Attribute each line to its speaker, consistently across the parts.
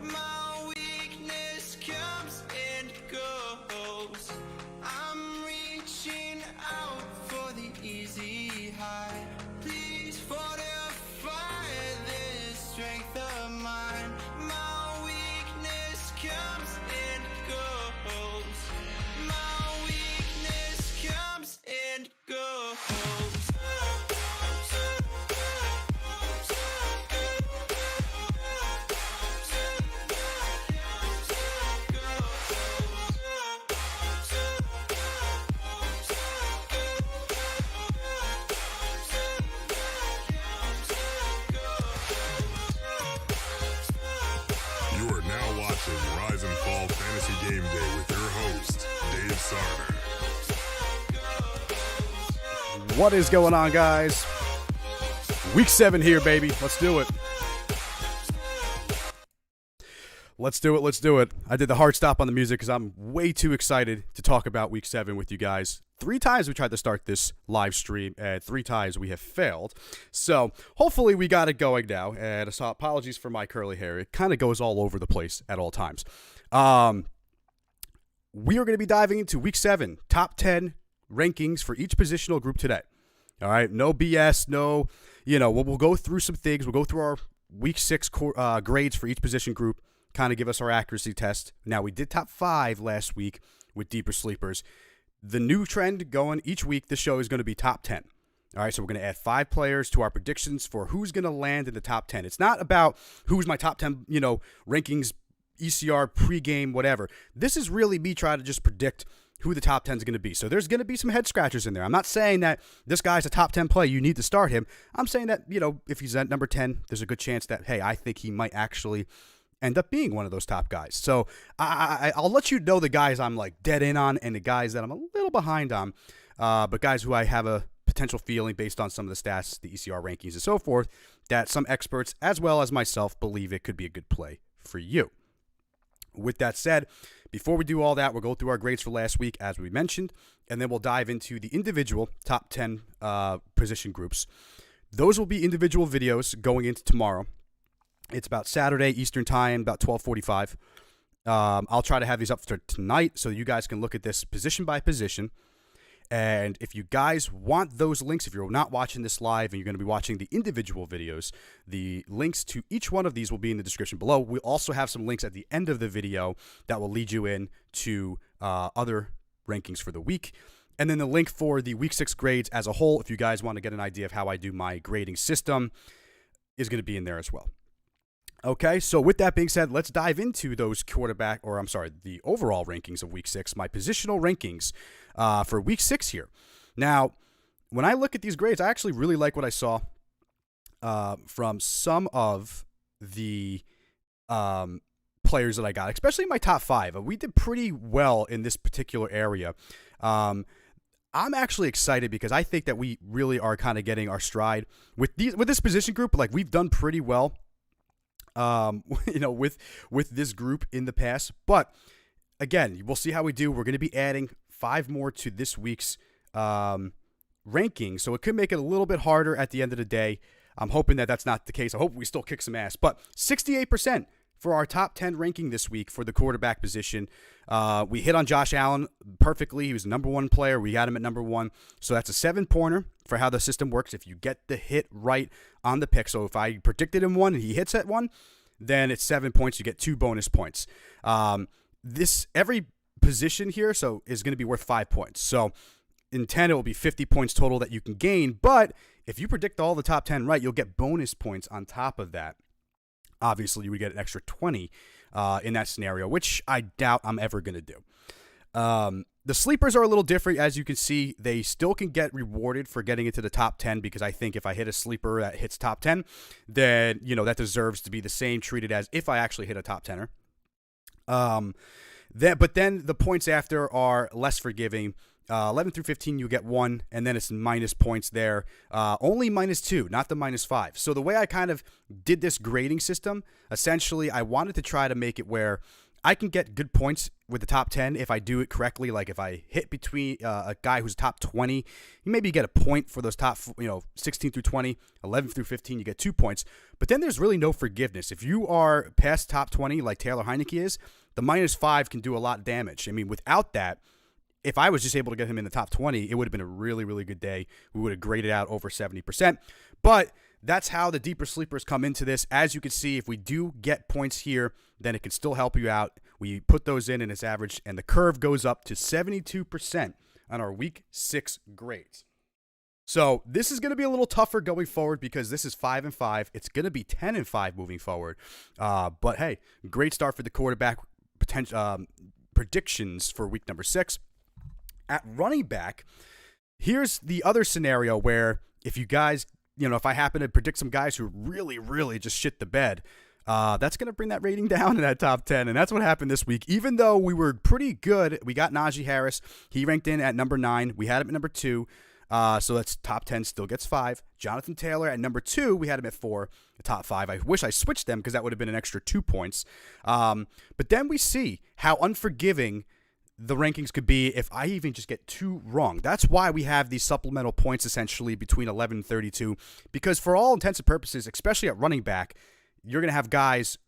Speaker 1: My weakness comes and goes. I'm reaching out for the easy high. Please fortify this strength of mine. My weakness comes and goes. My weakness comes and goes.
Speaker 2: You are now watching Rise and Fall Fantasy Game Day with your host, Dave Sarner.
Speaker 3: What is going on, guys? Week 7 here, baby. Let's do it. Let's do it. I did the hard stop on the music because I'm way too excited to talk about Week 7 with you guys. 3 times we tried to start this live stream, and 3 times we have failed. So hopefully we got it going now. And so apologies for my curly hair. It kind of goes all over the place at all times. We are going to be diving into Week 7, top 10 rankings for each positional group today. All right, no BS, no, we'll go through some things. We'll go through our Week 6 grades for each position group, kind of give us our accuracy test. Now, we did top 5 last week with deeper sleepers. The new trend going each week, this show is going to be top 10. All right, so we're going to add 5 players to our predictions for who's going to land in the top 10. It's not about who's my top 10, rankings, ECR, pregame, whatever. This is really me trying to just predict who the top 10 is going to be. So there's going to be some head scratchers in there. I'm not saying that this guy's a top 10 play, you need to start him. I'm saying that, if he's at number 10, there's a good chance that, hey, I think he might actually end up being one of those top guys. So I'll let you know the guys I'm like dead in on and the guys that I'm a little behind on. But guys who I have a potential feeling based on some of the stats, the ECR rankings and so forth, that some experts as well as myself believe it could be a good play for you. With that said, before we do all that, we'll go through our grades for last week, as we mentioned, and then we'll dive into the individual top 10 position groups. Those will be individual videos going into tomorrow. It's about Saturday Eastern time, about 12:45. I'll try to have these up for tonight so you guys can look at this position by position. And if you guys want those links, if you're not watching this live and you're going to be watching the individual videos, the links to each one of these will be in the description below. We'll also have some links at the end of the video that will lead you in to other rankings for the week. And then the link for the Week 6 grades as a whole, if you guys want to get an idea of how I do my grading system, is going to be in there as well. Okay, so with that being said, let's dive into those the overall rankings of Week 6, my positional rankings for Week 6 here. Now, when I look at these grades, I actually really like what I saw from some of the players that I got, especially my top 5. We did pretty well in this particular area. I'm actually excited because I think that we really are kind of getting our stride with this position group. Like, we've done pretty well. With this group in the past. But again, we'll see how we do. We're going to be adding 5 more to this week's ranking, so it could make it a little bit harder at the end of the day. I'm hoping that that's not the case. I hope we still kick some ass. But 68% for our top 10 ranking this week for the quarterback position. We hit on Josh Allen perfectly. He was the number 1 player. We got him at number 1. So that's a 7-pointer for how the system works if you get the hit right on the pick. So if I predicted him 1 and he hits at 1, then it's 7 points. You get 2 bonus points. Every position here is going to be worth 5 points. So in 10, it will be 50 points total that you can gain. But if you predict all the top 10 right, you'll get bonus points on top of that. Obviously, you would get an extra 20 in that scenario, which I doubt I'm ever going to do. The sleepers are a little different. As you can see, they still can get rewarded for getting into the top 10 because I think if I hit a sleeper that hits top 10, then, that deserves to be the same treated as if I actually hit a top 10er. But then the points after are less forgiving. 11 through 15, you get 1, and then it's minus points there. Only -2, not the -5. So the way I kind of did this grading system, essentially, I wanted to try to make it where I can get good points with the top 10 if I do it correctly. Like if I hit between a guy who's top 20, you maybe get a point for those top 16 through 20, 11 through 15, you get 2 points. But then there's really no forgiveness. If you are past top 20 like Taylor Heineke is, the -5 can do a lot of damage. I mean, without that, if I was just able to get him in the top 20, it would have been a really, really good day. We would have graded out over 70%. But that's how the deeper sleepers come into this. As you can see, if we do get points here, then it can still help you out. We put those in and it's average, and the curve goes up to 72% on our week 6 grades. So this is going to be a little tougher going forward because this is 5-5. It's going to be 10-5 moving forward. But hey, great start for the quarterback predictions for week number 6. At running back, here's the other scenario where if you guys, if I happen to predict some guys who really, really just shit the bed, that's going to bring that rating down in that top 10. And that's what happened this week. Even though we were pretty good, we got Najee Harris. He ranked in at number 9. We had him at number 2. So that's top 10, still gets 5. Jonathan Taylor at number 2, we had him at 4. The top 5, I wish I switched them because that would have been an extra 2 points. But then we see how unforgiving the rankings could be if I even just get 2 wrong. That's why we have these supplemental points essentially between 11 and 32, because for all intents and purposes, especially at running back, you're going to have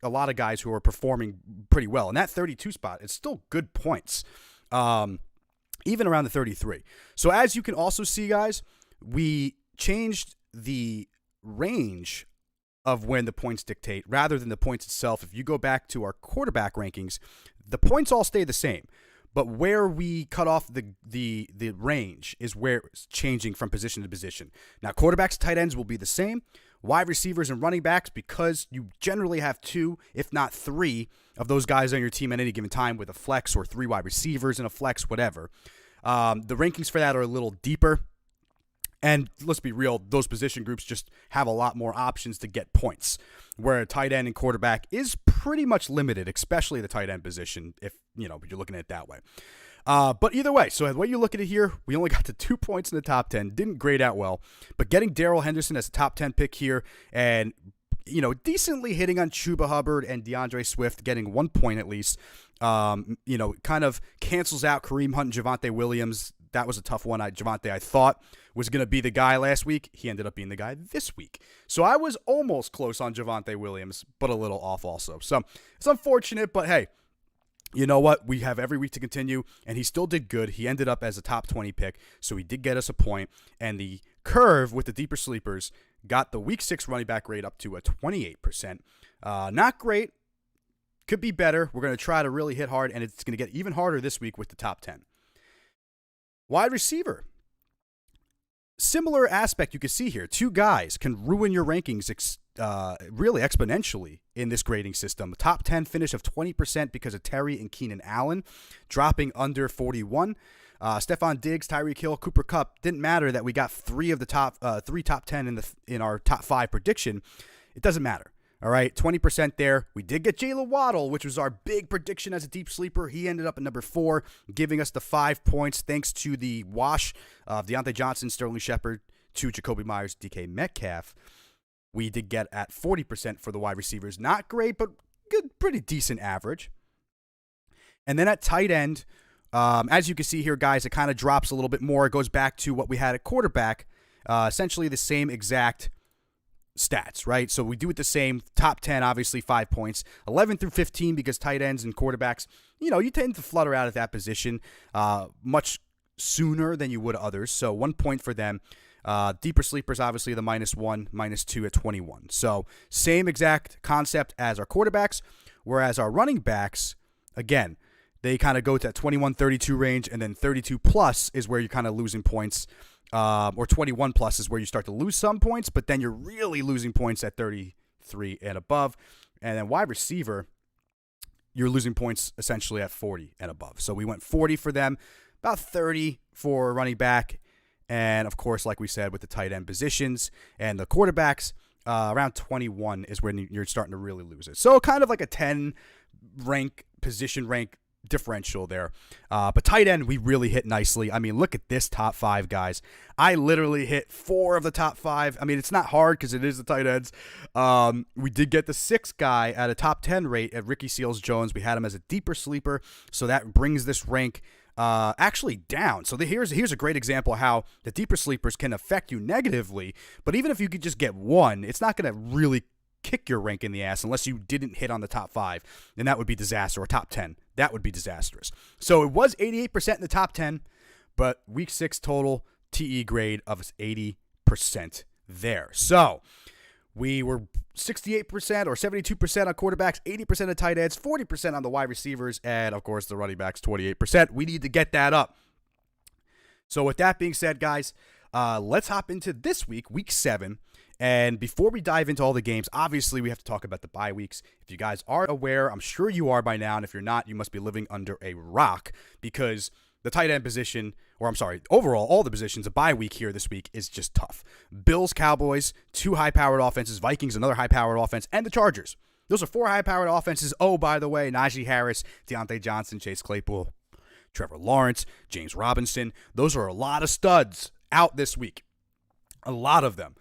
Speaker 3: a lot of guys who are performing pretty well. And that 32 spot, it's still good points, even around the 33. So as you can also see, guys, we changed the range of when the points dictate rather than the points itself. If you go back to our quarterback rankings, the points all stay the same. But where we cut off the range is where it's changing from position to position. Now, quarterbacks, tight ends will be the same. Wide receivers and running backs, because you generally have 2, if not 3, of those guys on your team at any given time with a flex or 3 wide receivers and a flex, whatever. The rankings for that are a little deeper. And let's be real, those position groups just have a lot more options to get points, where a tight end and quarterback is pretty much limited, especially the tight end position, if you're looking at it that way. But either way, so the way you look at it here, we only got to 2 points in the top 10, didn't grade out well, but getting Darrell Henderson as a top 10 pick here and, decently hitting on Chuba Hubbard and DeAndre Swift, getting 1 point at least, kind of cancels out Kareem Hunt and Javonte Williams. That was a tough one. Javonte, I thought, was going to be the guy last week. He ended up being the guy this week. So I was almost close on Javonte Williams, but a little off also. So it's unfortunate, but hey, you know what? We have every week to continue, and he still did good. He ended up as a top 20 pick, so he did get us a point. And the curve with the deeper sleepers got the week 6 running back rate up to a 28%. Not great. Could be better. We're going to try to really hit hard, and it's going to get even harder this week with the top 10. Wide receiver. Similar aspect you can see here. 2 guys can ruin your rankings really exponentially in this grading system. Top 10 finish of 20% because of Terry and Keenan Allen dropping under 41. Stephon Diggs, Tyreek Hill, Cooper Kupp. Didn't matter that we got 3 of the top 10 in our top 5 prediction. It doesn't matter. All right, 20% there. We did get Jaylen Waddle, which was our big prediction as a deep sleeper. He ended up at number 4, giving us the 5 points thanks to the wash of Deontay Johnson, Sterling Shepard, to Jacoby Myers, DK Metcalf. We did get at 40% for the wide receivers. Not great, but good, pretty decent average. And then at tight end, as you can see here, guys, it kind of drops a little bit more. It goes back to what we had at quarterback, essentially the same exact stats, right? So we do it the same. Top 10, obviously 5 points. 11 through 15 because tight ends and quarterbacks, you tend to flutter out at that position much sooner than you would others. So 1 point for them. Deeper sleepers, obviously the -1, -2 at 21. So same exact concept as our quarterbacks, whereas our running backs, again, they kind of go to that 21-32 range, and then 32 plus is where you're kind of losing points. Or 21 plus is where you start to lose some points, but then you're really losing points at 33 and above. And then wide receiver, you're losing points essentially at 40 and above. So we went 40 for them, about 30 for running back. And of course, like we said, with the tight end positions and the quarterbacks, around 21 is when you're starting to really lose it. So kind of like a 10 position rank differential there. But tight end, we really hit nicely. I mean, look at this top 5, guys. I literally hit 4 of the top 5. I mean, it's not hard because it is the tight ends. We did get the 6th guy at a top 10 rate at Ricky Seals-Jones. We had him as a deeper sleeper, so that brings this rank actually down. So here's a great example of how the deeper sleepers can affect you negatively, but even if you could just get 1, it's not going to really kick your rank in the ass unless you didn't hit on the top 5, and that would be disaster, or top 10. That would be disastrous. So it was 88% in the top 10, but week 6 total TE grade of 80% there. So we were 68% or 72% on quarterbacks, 80% of tight ends, 40% on the wide receivers, and of course the running backs 28%. We need to get that up. So with that being said, guys, let's hop into this week, week 7. And before we dive into all the games, obviously we have to talk about the bye weeks. If you guys are aware, I'm sure you are by now, and if you're not, you must be living under a rock, because the tight end position, or I'm sorry, overall, all the positions, a bye week here this week is just tough. Bills, Cowboys, 2 high-powered offenses, Vikings, another high-powered offense, and the Chargers. Those are 4 high-powered offenses. Oh, by the way, Najee Harris, Deontay Johnson, Chase Claypool, Trevor Lawrence, James Robinson. Those are a lot of studs out this week. A lot of them.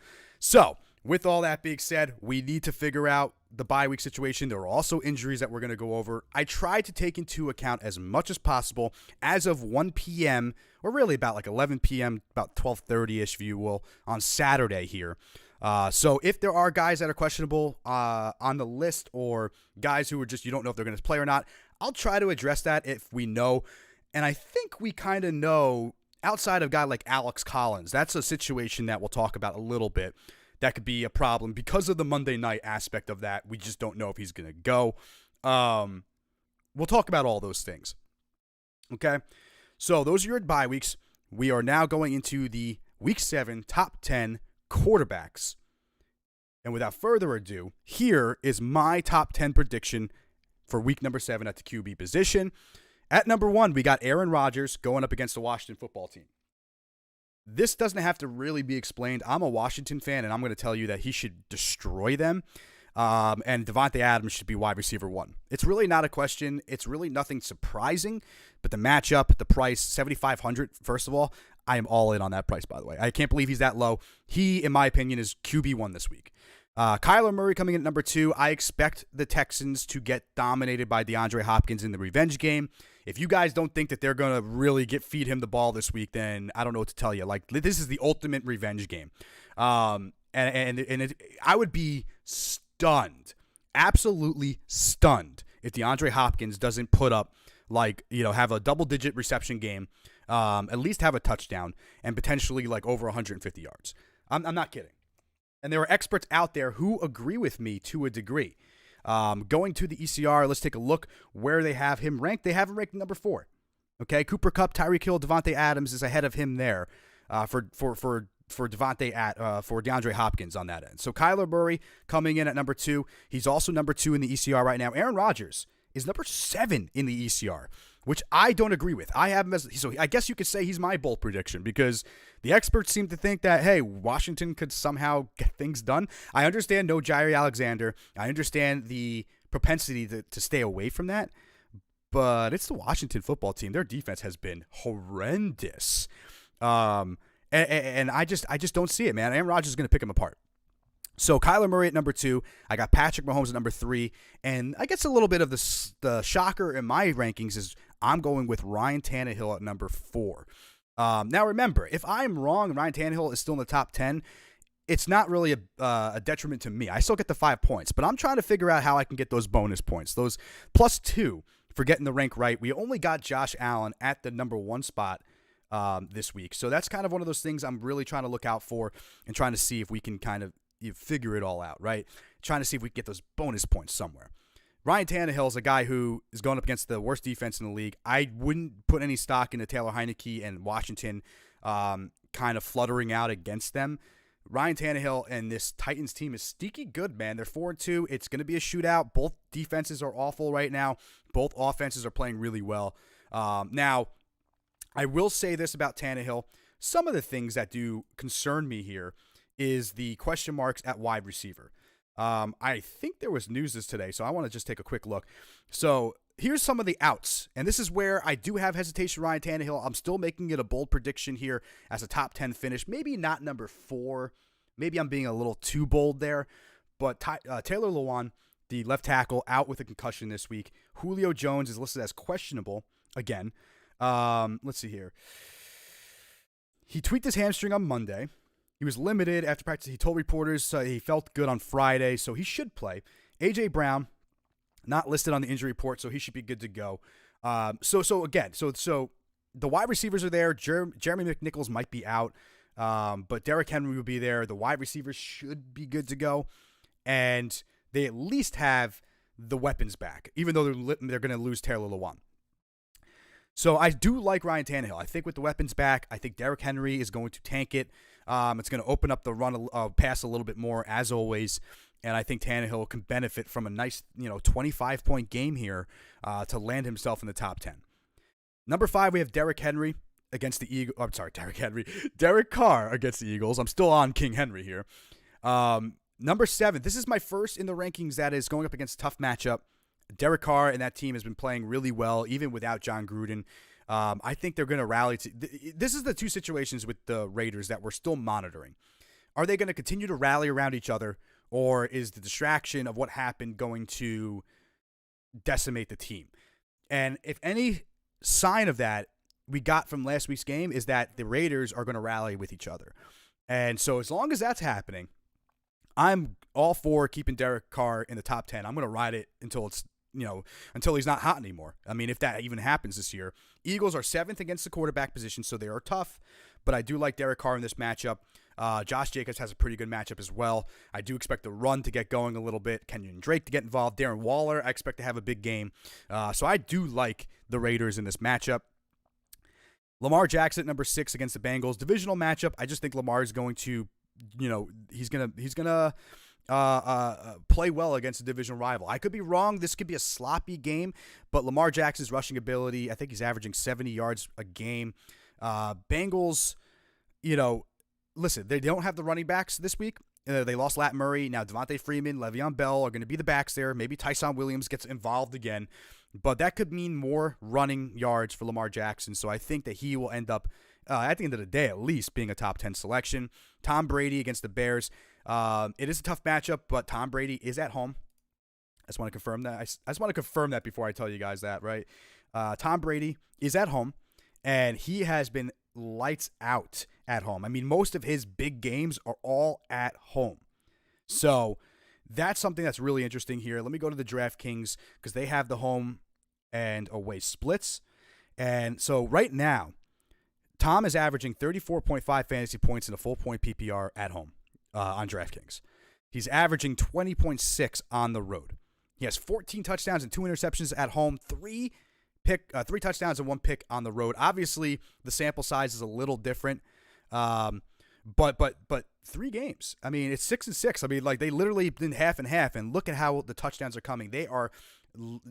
Speaker 3: So, with all that being said, we need to figure out the bye week situation. There are also injuries that we're going to go over. I tried to take into account as much as possible as of 1 p.m., or really about like 11 p.m., about 12:30-ish, if you will, on Saturday here. So if there are guys that are questionable on the list, or guys who are just, you don't know if they're going to play or not, I'll try to address that if we know. And I think we kind of know, outside of a guy like Alex Collins, that's a situation that we'll talk about a little bit. That could be a problem because of the Monday night aspect of that. We just don't know if he's going to go. We'll talk about all those things. Okay? So those are your bye weeks. We are now going into the week 7 top 10 quarterbacks. And without further ado, here is my top 10 prediction for week number 7 at the QB position. At number 1, we got Aaron Rodgers going up against the Washington football team. This doesn't have to really be explained. I'm a Washington fan, and I'm going to tell you that he should destroy them. And Davante Adams should be wide receiver 1. It's really not a question. It's really nothing surprising. But the matchup, the price, $7,500, first of all, I am all in on that price, by the way. I can't believe he's that low. He, in my opinion, is QB1 this week. Kyler Murray coming in at number 2. I expect the Texans to get dominated by DeAndre Hopkins in the revenge game. If you guys don't think that they're going to really feed him the ball this week, then I don't know what to tell you. Like, this is the ultimate revenge game. I would be stunned, absolutely stunned, if DeAndre Hopkins doesn't put up, have a double-digit reception game, at least have a touchdown, and potentially, over 150 yards. I'm not kidding. And there are experts out there who agree with me to a degree. Going to the ECR, let's take a look where they have him ranked. They have him ranked number 4. Okay, Cooper Kupp, Tyreek Hill, Davante Adams is ahead of him there for DeAndre Hopkins on that end. So Kyler Murray coming in at number 2. He's also number 2 in the ECR right now. Aaron Rodgers is number 7 in the ECR, which I don't agree with. I have him as, so I guess you could say he's my bold prediction, because the experts seem to think that, hey, Washington could somehow get things done. I understand no Jair Alexander. I understand the propensity to stay away from that, but it's the Washington football team. Their defense has been horrendous. And I just don't see it, man. Aaron Rodgers is going to pick him apart. So Kyler Murray at number 2. I got Patrick Mahomes at number 3. And I guess a little bit of the shocker in my rankings is I'm going with Ryan Tannehill at number 4. Now remember, if I'm wrong and Ryan Tannehill is still in the top 10, it's not really a detriment to me. I still get the 5 points, but I'm trying to figure out how I can get those bonus points, those +2 for getting the rank right. We only got Josh Allen at the number 1 spot this week. So that's kind of one of those things I'm really trying to look out for and trying to see if we can kind of figure it all out, right? Trying to see if we can get those bonus points somewhere. Ryan Tannehill is a guy who is going up against the worst defense in the league. I wouldn't put any stock into Taylor Heineke and Washington kind of fluttering out against them. Ryan Tannehill and this Titans team is sneaky good, man. They're 4-2. It's going to be a shootout. Both defenses are awful right now. Both offenses are playing really well. Now, I will say this about Tannehill. Some of the things that do concern me here is the question marks at wide receiver. I think there was news this today, so I want to just take a quick look. So here's some of the outs, and this is where I do have hesitation. Ryan Tannehill, I'm still making it a bold prediction here as a top 10 finish. Maybe not number 4. Maybe I'm being a little too bold there. But Taylor Lewan, the left tackle, out with a concussion this week. Julio Jones is listed as questionable again. Let's see here. He tweaked his hamstring on Monday. He was limited after practice. He told reporters he felt good on Friday, so he should play. A.J. Brown, not listed on the injury report, so he should be good to go. So the wide receivers are there. Jeremy McNichols might be out, but Derrick Henry will be there. The wide receivers should be good to go, and they at least have the weapons back, even though they're going to lose Taylor Lewan. So I do like Ryan Tannehill. I think with the weapons back, I think Derrick Henry is going to tank it. It's going to open up the run pass a little bit more, as always. And I think Tannehill can benefit from a nice, 25-point game here to land himself in the top 10. Number 5, we have Derrick Henry against the Eagles. I'm sorry, Derek Carr against the Eagles. I'm still on King Henry here. Number 7, this is my first in the rankings that is going up against a tough matchup. Derek Carr and that team has been playing really well, even without John Gruden. I think they're going to rally. This is the two situations with the Raiders that we're still monitoring. Are they going to continue to rally around each other, or is the distraction of what happened going to decimate the team? And if any sign of that we got from last week's game is that the Raiders are going to rally with each other. And so as long as that's happening, I'm all for keeping Derek Carr in the top 10. I'm going to ride it until it's, until he's not hot anymore. I mean, if that even happens this year. Eagles are 7th against the quarterback position, so they are tough. But I do like Derek Carr in this matchup. Josh Jacobs has a pretty good matchup as well. I do expect the run to get going a little bit. Kenyon Drake to get involved. Darren Waller, I expect to have a big game. So I do like the Raiders in this matchup. Lamar Jackson at number 6 against the Bengals. Divisional matchup. I just think Lamar is going to, he's gonna play well against a divisional rival. I could be wrong. This could be a sloppy game, but Lamar Jackson's rushing ability, I think he's averaging 70 yards a game. Bengals, listen, they don't have the running backs this week. They lost Lat Murray. Now Devontae Freeman, Le'Veon Bell are going to be the backs there. Maybe Tyson Williams gets involved again, but that could mean more running yards for Lamar Jackson. So I think that he will end up, at the end of the day, at least being a top 10 selection. Tom Brady against the Bears. It is a tough matchup, but Tom Brady is at home. I just want to confirm that. I just want to confirm that before I tell you guys that, right? Tom Brady is at home, and he has been lights out at home. I mean, most of his big games are all at home. So that's something that's really interesting here. Let me go to the DraftKings because they have the home and away splits. And so right now, Tom is averaging 34.5 fantasy points in a full point PPR at home on DraftKings. He's averaging 20.6 on the road. He has 14 touchdowns and 2 interceptions at home, 3 touchdowns and 1 pick on the road. Obviously, the sample size is a little different, but 3 games. I mean, it's 6-6. I mean, like they literally did half and half. And look at how the touchdowns are coming. They are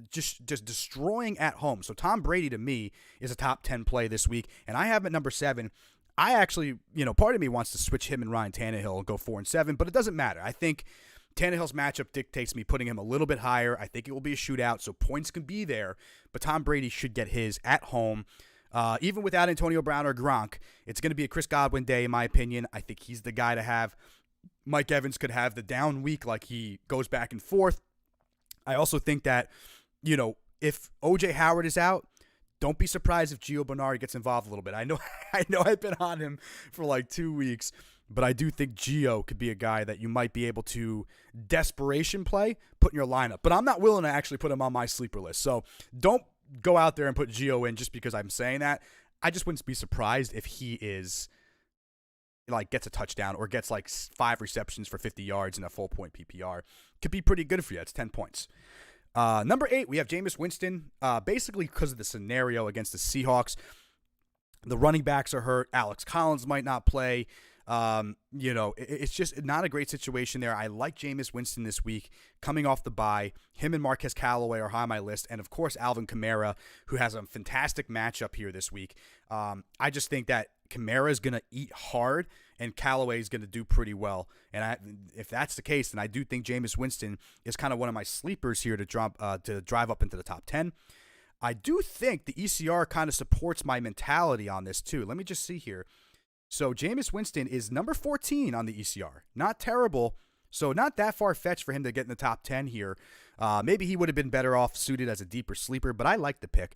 Speaker 3: just destroying at home. So Tom Brady to me is a top 10 play this week, and I have him at number 7. I actually, part of me wants to switch him and Ryan Tannehill and go 4-7, but it doesn't matter. I think Tannehill's matchup dictates me putting him a little bit higher. I think it will be a shootout, so points can be there, but Tom Brady should get his at home. Even without Antonio Brown or Gronk, it's going to be a Chris Godwin day, in my opinion. I think he's the guy to have. Mike Evans could have the down week, like he goes back and forth. I also think that, if O.J. Howard is out, don't be surprised if Gio Bernard gets involved a little bit. I know I've been on him for like 2 weeks, but I do think Gio could be a guy that you might be able to desperation play, put in your lineup. But I'm not willing to actually put him on my sleeper list. So don't go out there and put Gio in just because I'm saying that. I just wouldn't be surprised if he is gets a touchdown or gets 5 receptions for 50 yards in a full point PPR. Could be pretty good for you. It's 10 points. Number 8, we have Jameis Winston. Basically because of the scenario against the Seahawks, the running backs are hurt. Alex Collins might not play. It's just not a great situation there. I like Jameis Winston this week coming off the bye. Him and Marquez Callaway are high on my list. And, of course, Alvin Kamara, who has a fantastic matchup here this week. I just think that Kamara is going to eat hard, and Callaway is going to do pretty well. And if that's the case, then I do think Jameis Winston is kind of one of my sleepers here to drive up into the top 10. I do think the ECR kind of supports my mentality on this too. Let me just see here. So Jameis Winston is number 14 on the ECR. Not terrible. So not that far-fetched for him to get in the top 10 here. Maybe he would have been better off suited as a deeper sleeper, but I like the pick.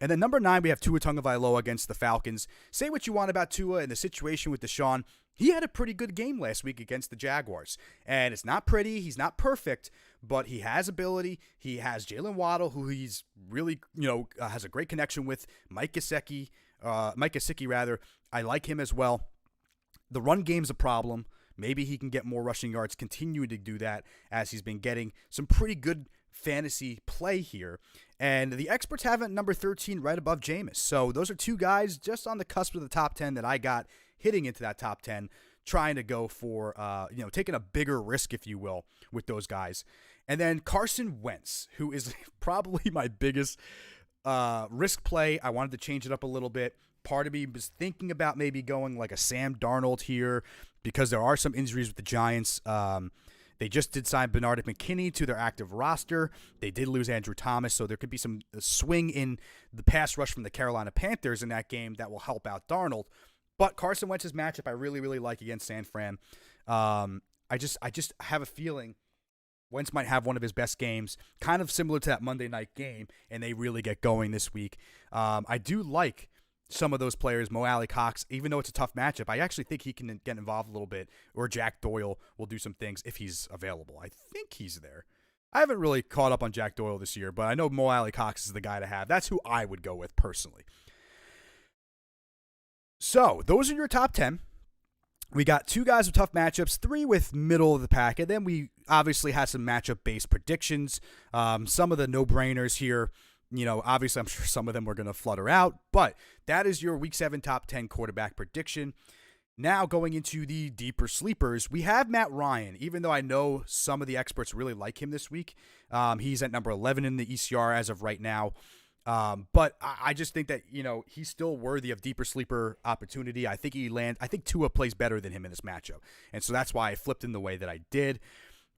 Speaker 3: And then number 9, we have Tua Tagovailoa against the Falcons. Say what you want about Tua and the situation with Deshaun. He had a pretty good game last week against the Jaguars. And it's not pretty. He's not perfect, but he has ability. He has Jalen Waddle, who he's really, has a great connection with. Mike Gesicki, rather. I like him as well. The run game's a problem. Maybe he can get more rushing yards, continuing to do that as he's been getting some pretty good fantasy play here. And the experts have it number 13 right above Jameis. So those are two guys just on the cusp of the top 10 that I got hitting into that top 10, trying to go for, taking a bigger risk, if you will, with those guys. And then Carson Wentz, who is probably my biggest risk play. I wanted to change it up a little bit. Part of me was thinking about maybe going like a Sam Darnold here because there are some injuries with the Giants. They just did sign Bernard McKinney to their active roster. They did lose Andrew Thomas, so there could be some swing in the pass rush from the Carolina Panthers in that game that will help out Darnold. But Carson Wentz's matchup I really, really like against San Fran. I just have a feeling Wentz might have one of his best games, kind of similar to that Monday night game, and they really get going this week. I do like some of those players, Mo Alley Cox, even though it's a tough matchup, I actually think he can get involved a little bit, or Jack Doyle will do some things if he's available. I think he's there. I haven't really caught up on Jack Doyle this year, but I know Mo Alley Cox is the guy to have. That's who I would go with personally. So those are your top 10. We got 2 guys with tough matchups, 3 with middle of the pack, and then we obviously had some matchup-based predictions. Some of the no-brainers here. Obviously, I'm sure some of them were going to flutter out, but that is your Week 7 top 10 quarterback prediction. Now, going into the deeper sleepers, we have Matt Ryan, even though I know some of the experts really like him this week. He's at number 11 in the ECR as of right now. But I just think that, he's still worthy of deeper sleeper opportunity. I think Tua plays better than him in this matchup. And so that's why I flipped in the way that I did.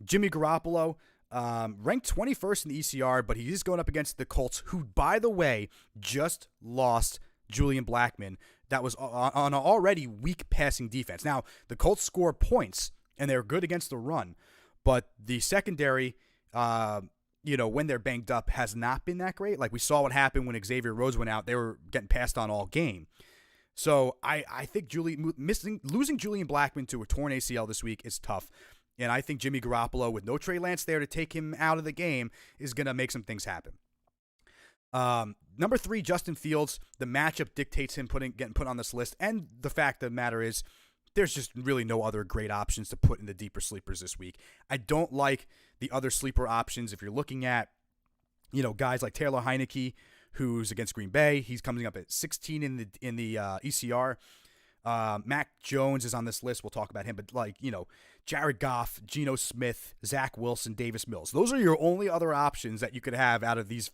Speaker 3: Jimmy Garoppolo, ranked 21st in the ECR, but he is going up against the Colts, who, by the way, just lost Julian Blackmon. That was on an already weak passing defense. Now, the Colts score points, and they're good against the run, but the secondary, when they're banged up, has not been that great. Like we saw what happened when Xavier Rhodes went out. They were getting passed on all game. So I think losing Julian Blackmon to a torn ACL this week is tough. And I think Jimmy Garoppolo, with no Trey Lance there to take him out of the game, is going to make some things happen. Number 3, Justin Fields. The matchup dictates him getting put on this list. And the fact of the matter is, there's just really no other great options to put in the deeper sleepers this week. I don't like the other sleeper options. If you're looking at, guys like Taylor Heineke, who's against Green Bay, he's coming up at 16 in the ECR. Mac Jones is on this list. We'll talk about him, but Jared Goff, Geno Smith, Zach Wilson, Davis Mills. Those are your only other options that you could have out of these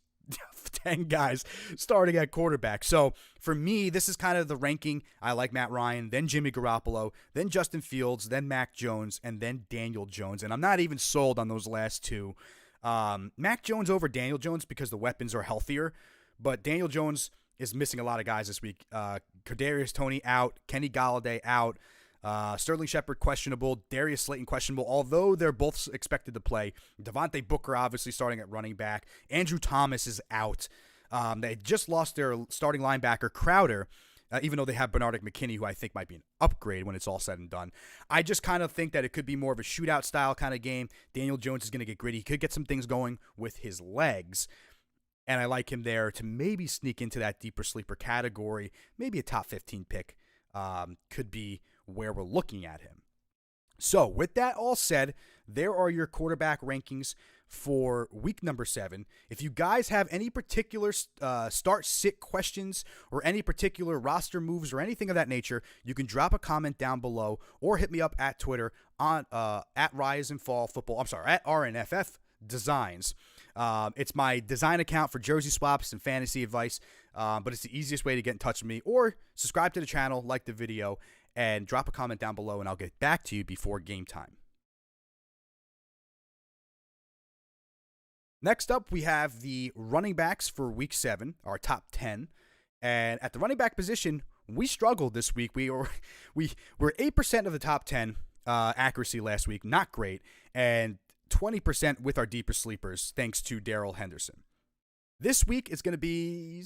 Speaker 3: 10 guys starting at quarterback. So for me, this is kind of the ranking. I like Matt Ryan, then Jimmy Garoppolo, then Justin Fields, then Mac Jones, and then Daniel Jones. And I'm not even sold on those last 2. Mac Jones over Daniel Jones because the weapons are healthier, but Daniel Jones is missing a lot of guys this week. Kadarius Toney out, Kenny Galladay out, Sterling Shepard questionable, Darius Slayton questionable, although they're both expected to play. Devontae Booker obviously starting at running back. Andrew Thomas is out. They just lost their starting linebacker, Crowder, even though they have Bernard McKinney, who I think might be an upgrade when it's all said and done. I just kind of think that it could be more of a shootout style kind of game. Daniel Jones is going to get gritty. He could get some things going with his legs. And I like him there to maybe sneak into that deeper sleeper category. Maybe a top 15 pick could be where we're looking at him. So with that all said, there are your quarterback rankings for week number 7. If you guys have any particular start-sit questions or any particular roster moves or anything of that nature, you can drop a comment down below or hit me up at Twitter on at Rise and Fall Football. I'm sorry, at RNFF Designs. It's my design account for jersey swaps and fantasy advice, but it's the easiest way to get in touch with me. Or subscribe to the channel, like the video, and drop a comment down below, and I'll get back to you before game time. Next up, we have the running backs for Week 7, our top 10. And at the running back position, we struggled this week. We were 8% of the top 10 accuracy last week, not great, and 20% with our deeper sleepers, thanks to Darrell Henderson. This week is going to be,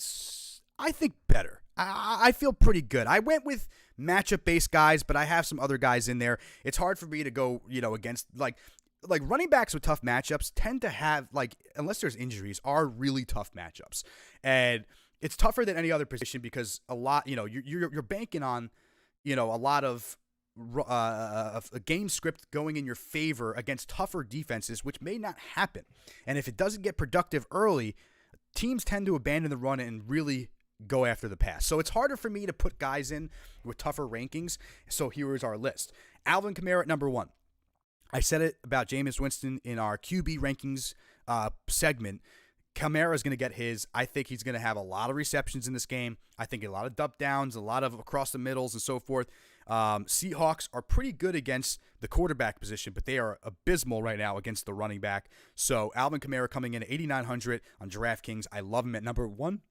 Speaker 3: I think, better. I feel pretty good. I went with matchup-based guys, but I have some other guys in there. It's hard for me to go, against, like running backs with tough matchups tend to have, unless there's injuries, are really tough matchups. And it's tougher than any other position because a lot, you're banking on, a lot of a game script going in your favor against tougher defenses, which may not happen. And if it doesn't get productive early, teams tend to abandon the run and really go after the pass. So it's harder for me to put guys in with tougher rankings. So here is our list. Alvin Kamara at number 1. I said it about Jameis Winston in our QB rankings segment. Kamara is going to get his. I think he's going to have a lot of receptions in this game. I think a lot of dump downs, a lot of across the middles and so forth. Seahawks are pretty good against the quarterback position, but they are abysmal right now against the running back. So Alvin Kamara coming in at 8,900 on DraftKings. I love him at number 1.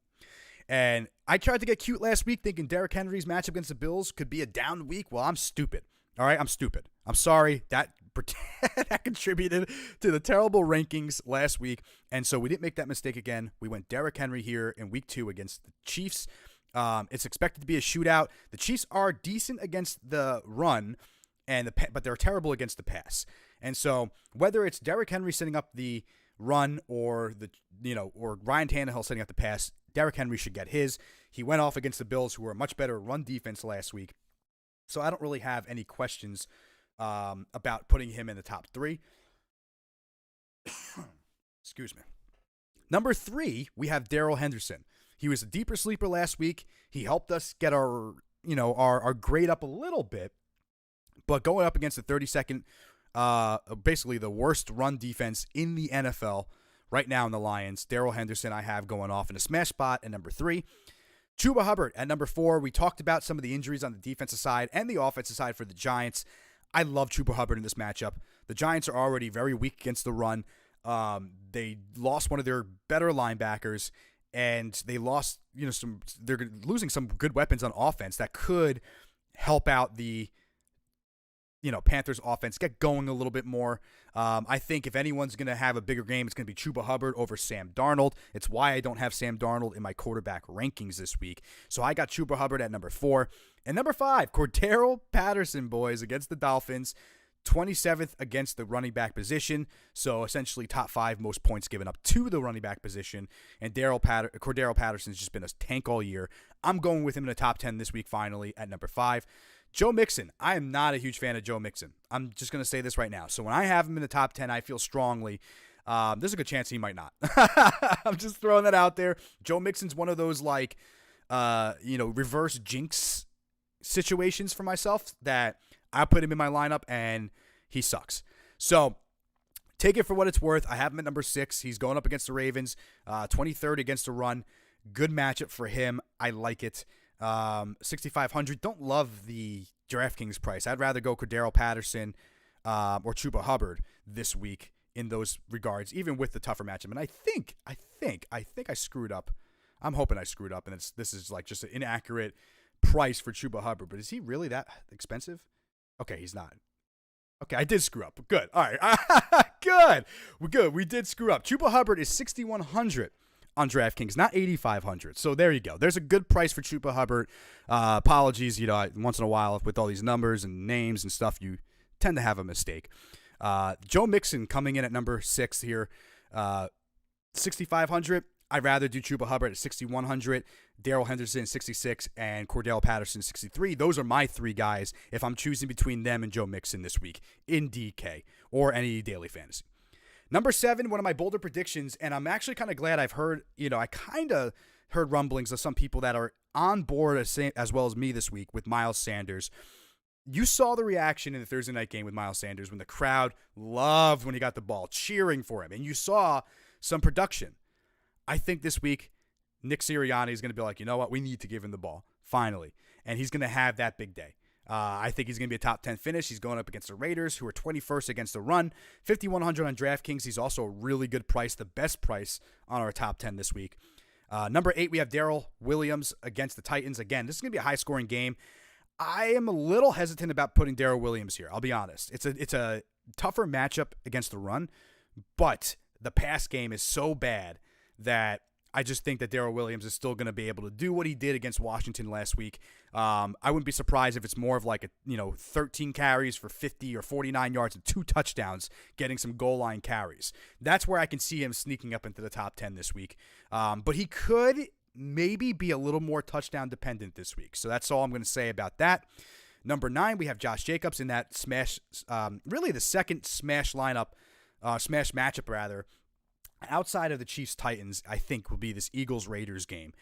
Speaker 3: And I tried to get cute last week thinking Derrick Henry's matchup against the Bills could be a down week. Well, I'm stupid. All right, I'm stupid. I'm sorry. That contributed to the terrible rankings last week. And so we didn't make that mistake again. We went Derrick Henry here in week 2 against the Chiefs. It's expected to be a shootout. The Chiefs are decent against the run, but they're terrible against the pass. And so whether it's Derrick Henry setting up the run or or Ryan Tannehill setting up the pass, Derrick Henry should get his. He went off against the Bills, who were a much better run defense last week. So I don't really have any questions about putting him in the top 3. Excuse me. Number 3, we have Darrell Henderson. He was a deeper sleeper last week. He helped us get our grade up a little bit. But going up against the 32nd, basically the worst run defense in the NFL right now in the Lions, Darrell Henderson I have going off in a smash spot at number 3. Chuba Hubbard at number 4. We talked about some of the injuries on the defensive side and the offensive side for the Giants. I love Chuba Hubbard in this matchup. The Giants are already very weak against the run. They lost one of their better linebackers, and they lost, they're losing some good weapons on offense that could help out the, Panthers offense get going a little bit more. I think if anyone's going to have a bigger game, it's going to be Chuba Hubbard over Sam Darnold. It's why I don't have Sam Darnold in my quarterback rankings this week. So I got Chuba Hubbard at number 4. And number 5, Cordero Patterson, boys, against the Dolphins. 27th against the running back position. So essentially top 5 most points given up to the running back position. And Cordero Patterson's just been a tank all year. I'm going with him in the top 10 this week finally at number 5. Joe Mixon. I am not a huge fan of Joe Mixon. I'm just going to say this right now. So when I have him in the top 10, I feel strongly there's a good chance he might not. I'm just throwing that out there. Joe Mixon's one of those reverse jinx situations for myself that I put him in my lineup and he sucks. So take it for what it's worth. I have him at number 6. He's going up against the Ravens, 23rd against the run. Good matchup for him. I like it. 6,500. Don't love the DraftKings price. I'd rather go Cordero Patterson or Chuba Hubbard this week in those regards, even with the tougher matchup. And I think I screwed up. I'm hoping I screwed up, and this is like just an inaccurate price for Chuba Hubbard. But is he really that expensive? Okay, he's not. Okay, I did screw up. Good. All right. Good. We're good. We did screw up. Chuba Hubbard is 6,100 on DraftKings, not 8,500. So there you go. There's a good price for Chuba Hubbard. Apologies, once in a while with all these numbers and names and stuff, you tend to have a mistake. Joe Mixon coming in at number 6 here, 6,500. I'd rather do Chuba Hubbard at 6,100, Darrell Henderson 66, and Cordell Patterson 63. Those are my 3 guys if I'm choosing between them and Joe Mixon this week in DK or any daily fantasy. Number 7, one of my bolder predictions, and I'm actually kind of glad I've heard, I kind of heard rumblings of some people that are on board as well as me this week with Miles Sanders. You saw the reaction in the Thursday night game with Miles Sanders when the crowd loved when he got the ball, cheering for him, and you saw some production. I think this week, Nick Sirianni is going to be like, you know what? We need to give him the ball, finally. And he's going to have that big day. I think he's going to be a top 10 finish. He's going up against the Raiders, who are 21st against the run. 5,100 on DraftKings. He's also a really good price, the best price on our top 10 this week. Number 8, we have Darrell Williams against the Titans. Again, this is going to be a high-scoring game. I am a little hesitant about putting Darrell Williams here. I'll be honest. It's a tougher matchup against the run, but the pass game is so bad that I just think that Darrell Williams is still going to be able to do what he did against Washington last week. I wouldn't be surprised if it's more of like 13 carries for 50 or 49 yards and 2 touchdowns, getting some goal line carries. That's where I can see him sneaking up into the top 10 this week. But he could maybe be a little more touchdown dependent this week. So that's all I'm going to say about that. Number 9, we have Josh Jacobs in that smash, really the second smash lineup, smash matchup rather, outside of the Chiefs-Titans, I think will be this Eagles-Raiders game.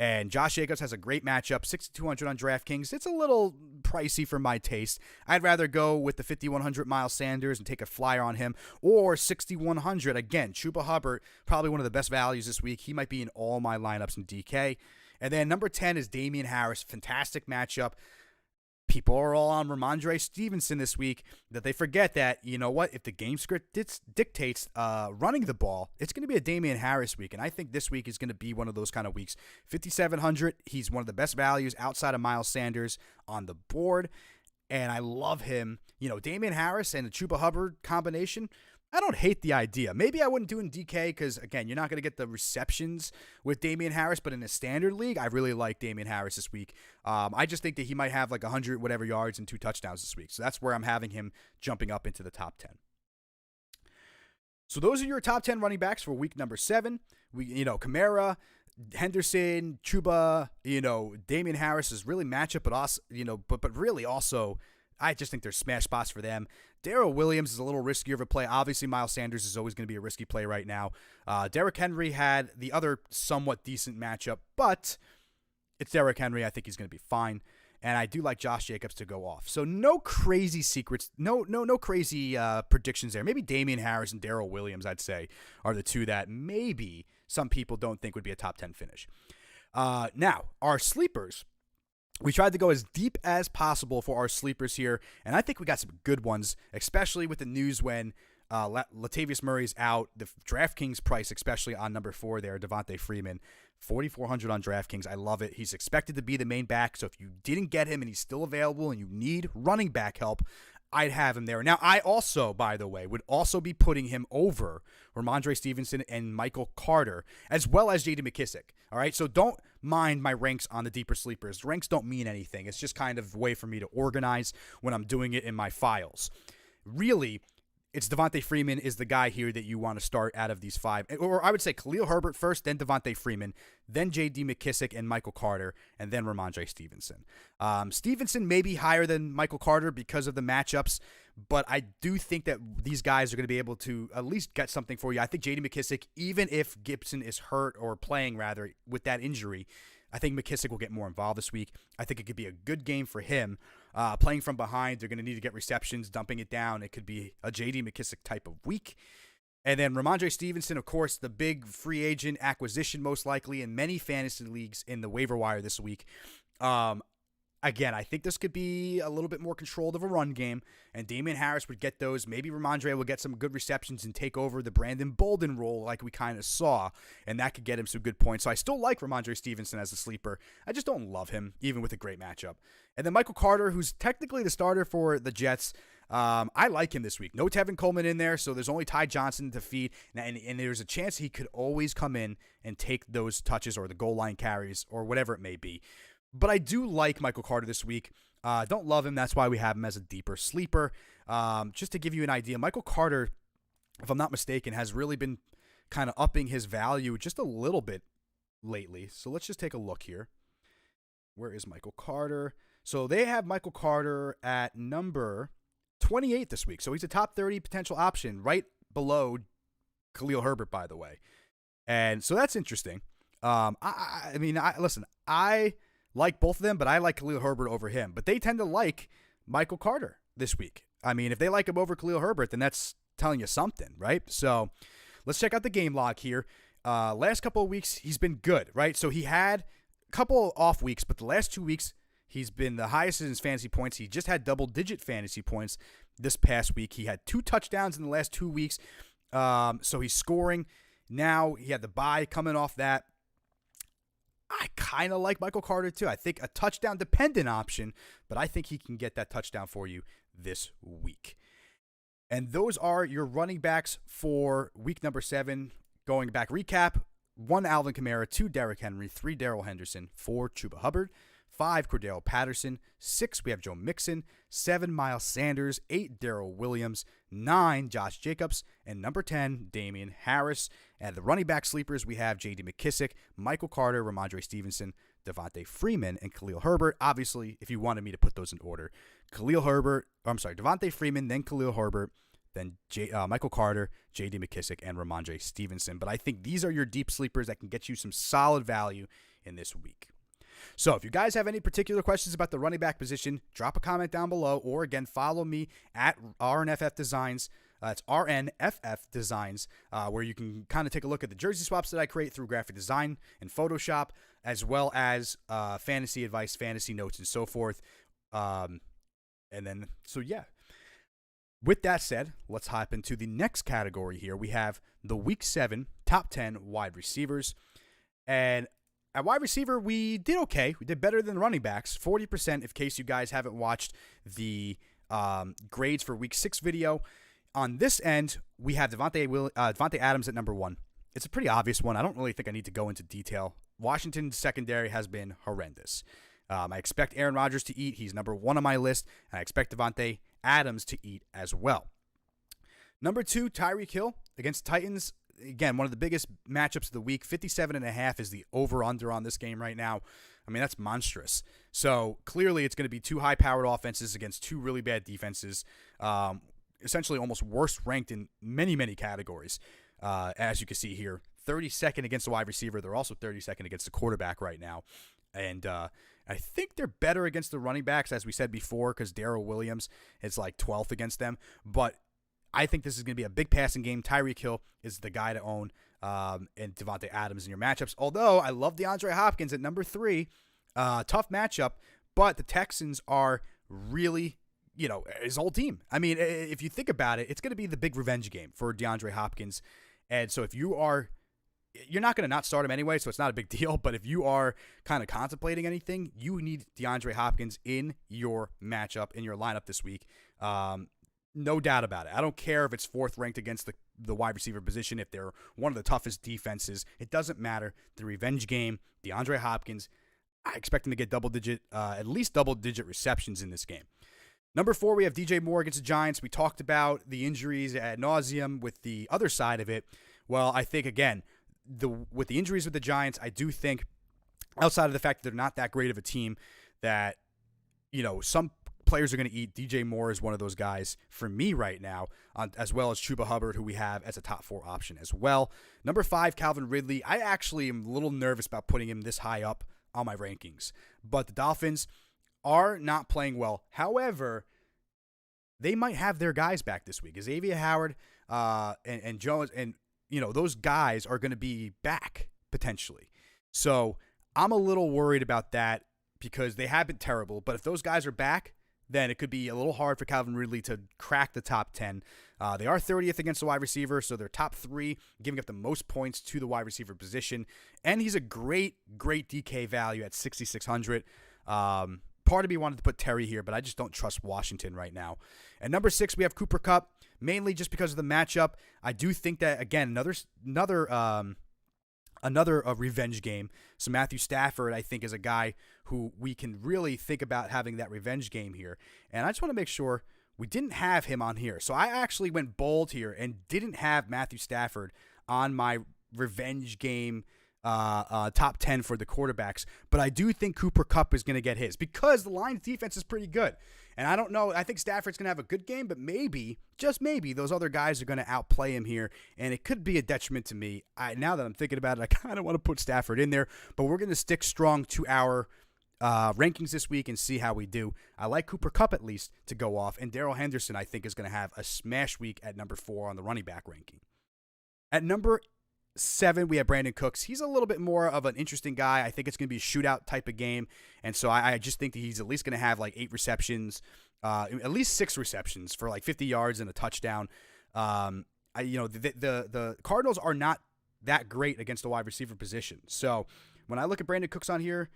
Speaker 3: And Josh Jacobs has a great matchup, 6,200 on DraftKings. It's a little pricey for my taste. I'd rather go with the 5,100 Miles Sanders and take a flyer on him, or 6,100. Again, Chuba Hubbard, probably one of the best values this week. He might be in all my lineups in DK. And then number 10 is Damian Harris. Fantastic matchup. People are all on Ramondre Stevenson this week, that they forget that, you know what, if the game script dictates running the ball, it's going to be a Damian Harris week, and I think this week is going to be one of those kind of weeks. 5,700, he's one of the best values outside of Miles Sanders on the board, and I love him. Damian Harris and the Chuba Hubbard combination, I don't hate the idea. Maybe I wouldn't do in DK because, again, you're not going to get the receptions with Damian Harris, but in a standard league, I really like Damian Harris this week. I just think that he might have like 100 whatever yards and 2 touchdowns this week. So that's where I'm having him jumping up into the top 10. So those are your top 10 running backs for week number 7. Kamara, Henderson, Chuba, Damian Harris is really matchup, but also, but really also, I just think there's smash spots for them. Darrell Williams is a little riskier of a play. Obviously, Miles Sanders is always going to be a risky play right now. Derrick Henry had the other somewhat decent matchup, but it's Derrick Henry. I think he's going to be fine. And I do like Josh Jacobs to go off. So no crazy secrets, no crazy predictions there. Maybe Damian Harris and Darrell Williams, I'd say, are the two that maybe some people don't think would be a top 10 finish. Now, our sleepers. We tried to go as deep as possible for our sleepers here, and I think we got some good ones, especially with the news when Latavius Murray's out. The DraftKings price, especially on number 4 there, Devontae Freeman, 4,400 on DraftKings. I love it. He's expected to be the main back, so if you didn't get him and he's still available and you need running back help, I'd have him there. Now, I also, by the way, would also be putting him over Ramondre Stevenson and Michael Carter, as well as J.D. McKissick. All right, so don't mind my ranks on the deeper sleepers. Ranks don't mean anything. It's just kind of a way for me to organize when I'm doing it in my files. Really, it's Devontae Freeman is the guy here that you want to start out of these 5. Or I would say Khalil Herbert first, then Devontae Freeman, then J.D. McKissick and Michael Carter, and then Ramondre Stevenson. Stevenson may be higher than Michael Carter because of the matchups, but I do think that these guys are going to be able to at least get something for you. I think J.D. McKissick, even if Gibson is hurt or playing rather with that injury, I think McKissick will get more involved this week. I think it could be a good game for him. Playing from behind, they're going to need to get receptions, dumping it down. It could be a J.D. McKissick type of week. And then Ramondre Stevenson, of course, the big free agent acquisition most likely in many fantasy leagues in the waiver wire this week. Again, I think this could be a little bit more controlled of a run game, and Damian Harris would get those. Maybe Ramondre will get some good receptions and take over the Brandon Bolden role like we kind of saw, and that could get him some good points. So I still like Ramondre Stevenson as a sleeper. I just don't love him, even with a great matchup. And then Michael Carter, who's technically the starter for the Jets. I like him this week. No Tevin Coleman in there, so there's only Ty Johnson to feed, and there's a chance he could always come in and take those touches or the goal line carries or whatever it may be. But I do like Michael Carter this week. Don't love him. That's why we have him as a deeper sleeper. Just to give you an idea, Michael Carter, if I'm not mistaken, has really been kind of upping his value just a little bit lately. So let's just take a look here. Where is Michael Carter? So they have Michael Carter at number 28 this week. So he's a top 30 potential option, right below Khalil Herbert, by the way. And so that's interesting. Listen, I like both of them, but I like Khalil Herbert over him. But they tend to like Michael Carter this week. I mean, if they like him over Khalil Herbert, then that's telling you something, right? So let's check out the game log here. Last couple of weeks, he's been good, right? So he had a couple off weeks, but the last 2 weeks, He's been the highest in his fantasy points. He just had double-digit fantasy points this past week. He had 2 touchdowns in the last 2 weeks, so he's scoring. Now he had the bye coming off that. I kind of like Michael Carter too. I think a touchdown-dependent option, but I think he can get that touchdown for you this week. And those are your running backs for week number 7. Going back, recap: 1 Alvin Kamara, 2 Derrick Henry, 3 Darrell Henderson, 4 Chuba Hubbard, 5 Cordell Patterson, 6 we have Joe Mixon, 7 Miles Sanders, 8 Darrell Williams, 9 Josh Jacobs, and number 10 Damian Harris. And the running back sleepers, we have J.D. McKissick, Michael Carter, Ramondre Stevenson, Devontae Freeman, and Khalil Herbert. Obviously, if you wanted me to put those in order, Devontae Freeman, then Khalil Herbert, then Michael Carter, J.D. McKissick, and Ramondre Stevenson. But I think these are your deep sleepers that can get you some solid value in this week. So if you guys have any particular questions about the running back position, drop a comment down below, or again, follow me at RNFF Designs. It's RNFF Designs, where you can kind of take a look at the jersey swaps that I create through graphic design and Photoshop, as well as fantasy advice, fantasy notes, and so forth. With that said, let's hop into the next category here. We have the Week 7 top 10 wide receivers. And at wide receiver, we did okay. We did better than the running backs, 40%, in case you guys haven't watched the grades for Week 6 video. On this end, we have Devontae Adams at number 1. It's a pretty obvious one. I don't really think I need to go into detail. Washington's secondary has been horrendous. I expect Aaron Rodgers to eat. He's number 1 on my list. And I expect Devontae Adams to eat as well. Number 2, Tyreek Hill against Titans. Again, one of the biggest matchups of the week. 57.5 is the over-under on this game right now. I mean, that's monstrous. So clearly it's going to be 2 high-powered offenses against 2 really bad defenses. Essentially almost worst ranked in many, many categories. As you can see here, 32nd against the wide receiver. They're also 32nd against the quarterback right now. And I think they're better against the running backs, as we said before, because Darrell Williams is like 12th against them. But I think this is going to be a big passing game. Tyreek Hill is the guy to own, and Devontae Adams in your matchups. Although I love DeAndre Hopkins at number 3. Tough matchup, but the Texans are really, his whole team. I mean, if you think about it, it's going to be the big revenge game for DeAndre Hopkins. And so if you're not going to not start him anyway, so it's not a big deal. But if you are kind of contemplating anything, you need DeAndre Hopkins in your matchup, in your lineup this week. No doubt about it. I don't care if it's 4th ranked against the wide receiver position, if they're one of the toughest defenses. It doesn't matter. The revenge game, DeAndre Hopkins, I expect him to get at least double-digit receptions in this game. Number 4, we have DJ Moore against the Giants. We talked about the injuries ad nauseum with the other side of it. Well, I think, again, with the injuries with the Giants, I do think, outside of the fact that they're not that great of a team, that, some players are going to eat. DJ Moore is one of those guys for me right now, as well as Chuba Hubbard, who we have as a top 4 option as well. Number 5, Calvin Ridley. I actually am a little nervous about putting him this high up on my rankings, but the Dolphins are not playing well. However, they might have their guys back this week. Xavier Howard and Jones, and those guys are going to be back potentially. So I'm a little worried about that because they have been terrible. But if those guys are back, then it could be a little hard for Calvin Ridley to crack the top 10. They are 30th against the wide receiver, so they're top 3, giving up the most points to the wide receiver position. And he's a great, great DK value at 6,600. Part of me wanted to put Terry here, but I just don't trust Washington right now. And number 6, we have Cooper Kupp, mainly just because of the matchup. I do think that, again, another revenge game. So Matthew Stafford, I think, is a guy who we can really think about having that revenge game here. And I just want to make sure we didn't have him on here. So I actually went bold here and didn't have Matthew Stafford on my revenge game top 10 for the quarterbacks. But I do think Cooper Kupp is going to get his because the Lions defense is pretty good. And I don't know. I think Stafford's going to have a good game, but maybe, just maybe, those other guys are going to outplay him here, and it could be a detriment to me. Now that I'm thinking about it, I kind of want to put Stafford in there, but we're going to stick strong to our rankings this week and see how we do. I like Cooper Kupp at least to go off, and Darrell Henderson, I think, is going to have a smash week at number 4 on the running back ranking. At number 7, we have Brandon Cooks. He's a little bit more of an interesting guy. I think it's going to be a shootout type of game. And so I just think that he's at least going to have like 8 receptions, at least 6 receptions for like 50 yards and a touchdown. The Cardinals are not that great against the wide receiver position. So when I look at Brandon Cooks on here,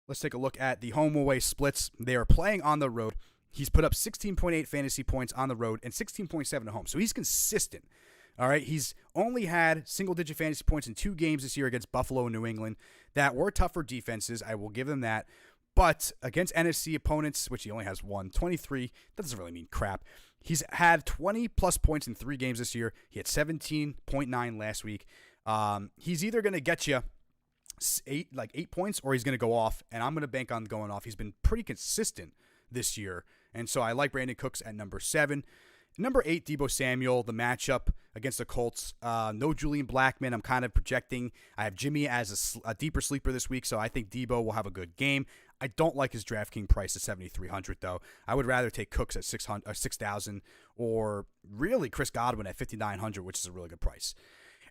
Speaker 3: let's take a look at the home away splits. They are playing on the road. He's put up 16.8 fantasy points on the road and 16.7 at home. So he's consistent. All right. He's only had single-digit fantasy points in 2 games this year against Buffalo and New England that were tougher defenses. I will give them that. But against NFC opponents, which he only has 23, that doesn't really mean crap. He's had 20-plus points in 3 games this year. He had 17.9 last week. He's either going to get you 8 points or he's going to go off, and I'm going to bank on going off. He's been pretty consistent this year, and so I like Brandon Cooks at number 7. Number 8, Deebo Samuel, the matchup against the Colts. No Julian Blackmon. I'm kind of projecting. I have Jimmy as a deeper sleeper this week, so I think Deebo will have a good game. I don't like his DraftKings price at $7,300 though. I would rather take Cooks at $6,000 or really Chris Godwin at $5,900, which is a really good price.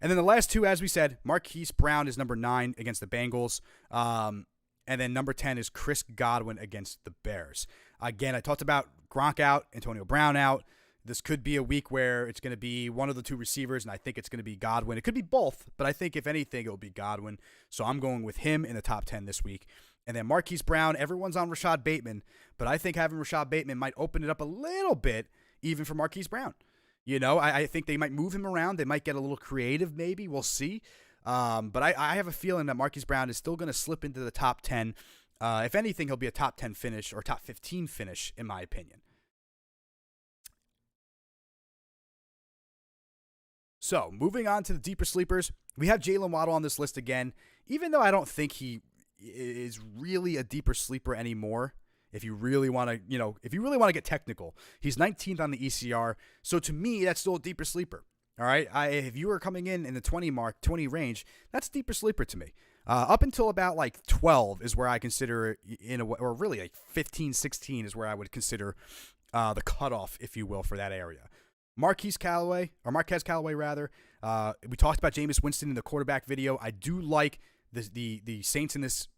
Speaker 3: And then the last 2, as we said, Marquise Brown is number 9 against the Bengals. And then number 10 is Chris Godwin against the Bears. Again, I talked about Gronk out, Antonio Brown out. This could be a week where it's going to be one of the 2 receivers, and I think it's going to be Godwin. It could be both, but I think if anything, it will be Godwin. So I'm going with him in the top 10 this week. And then Marquise Brown, everyone's on Rashad Bateman, but I think having Rashad Bateman might open it up a little bit even for Marquise Brown. You know, I think they might move him around. They might get a little creative maybe. We'll see. But I have a feeling that Marquise Brown is still going to slip into the top 10. If anything, he'll be a top 10 finish or top 15 finish, in my opinion. So, moving on to the deeper sleepers, we have Jalen Waddle on this list again, even though I don't think he is really a deeper sleeper anymore. If you really want to, get technical, he's 19th on the ECR. So to me, that's still a deeper sleeper. All right. If you were coming in the 20 range, that's a deeper sleeper to me. Up until about like 12 is where I consider or really like 15, 16 is where I would consider the cutoff, if you will, for that area. Marquez Callaway, rather. We talked about Jameis Winston in the quarterback video. I do like the Saints in this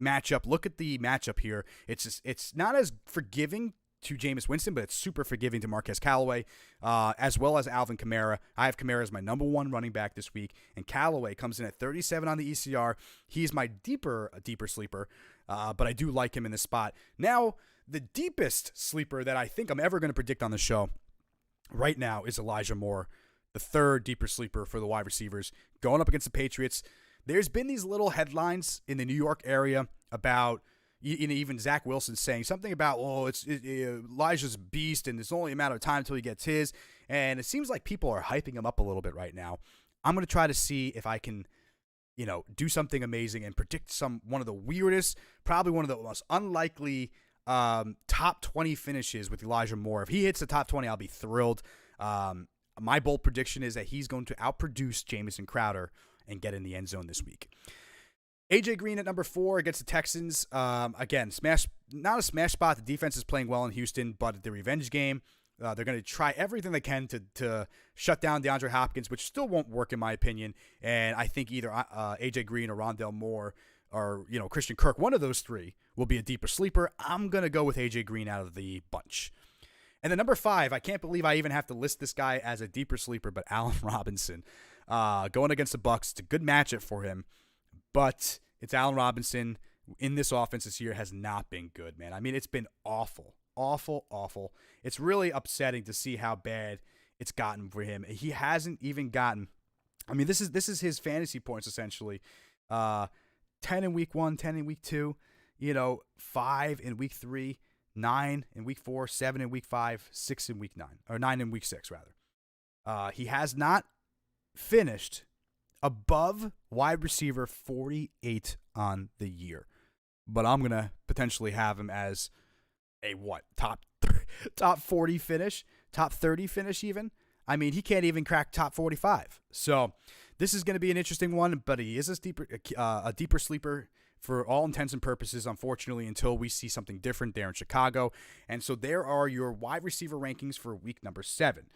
Speaker 3: matchup. Look at the matchup here. It's not as forgiving to Jameis Winston, but it's super forgiving to Marquez Callaway, as well as Alvin Kamara. I have Kamara as my number 1 running back this week, and Callaway comes in at 37 on the ECR. He's my deeper sleeper, but I do like him in this spot. Now, the deepest sleeper that I think I'm ever going to predict on the show right now is Elijah Moore, the 3rd deeper sleeper for the wide receivers, going up against the Patriots. There's been these little headlines in the New York area about, even Zach Wilson saying something about, Elijah's a beast and it's only a matter of time until he gets his. And it seems like people are hyping him up a little bit right now. I'm going to try to see if I can, do something amazing and predict one of the weirdest, probably one of the most unlikely top 20 finishes with Elijah Moore. If he hits the top 20, I'll be thrilled. My bold prediction is that he's going to outproduce Jamison Crowder and get in the end zone this week. AJ Green at number 4 against the Texans. Again, not a smash spot. The defense is playing well in Houston, but the revenge game, they're going to try everything they can to shut down DeAndre Hopkins, which still won't work in my opinion. And I think either AJ Green or Rondale Moore or Christian Kirk, one of those 3 will be a deeper sleeper. I'm going to go with AJ Green out of the bunch. And then number 5, I can't believe I even have to list this guy as a deeper sleeper, but Allen Robinson. Going against the Bucs, it's a good matchup for him, but it's Allen Robinson in this offense this year has not been good, man. I mean, it's been awful. It's really upsetting to see how bad it's gotten for him. He hasn't even gotten, I mean, this is his fantasy points essentially. 10 in week 1, 10 in week 2, 5 in week 3, 9 in week 4, 7 in week 5, 6 in week 9, or 9 in week 6 rather. He has not finished above wide receiver 48 on the year. But I'm going to potentially have him as a top 40 finish, top 30 finish even. I mean, he can't even crack top 45. So this is going to be an interesting one, but he is a deeper sleeper for all intents and purposes, unfortunately, until we see something different there in Chicago. And so there are your wide receiver rankings for week number 7.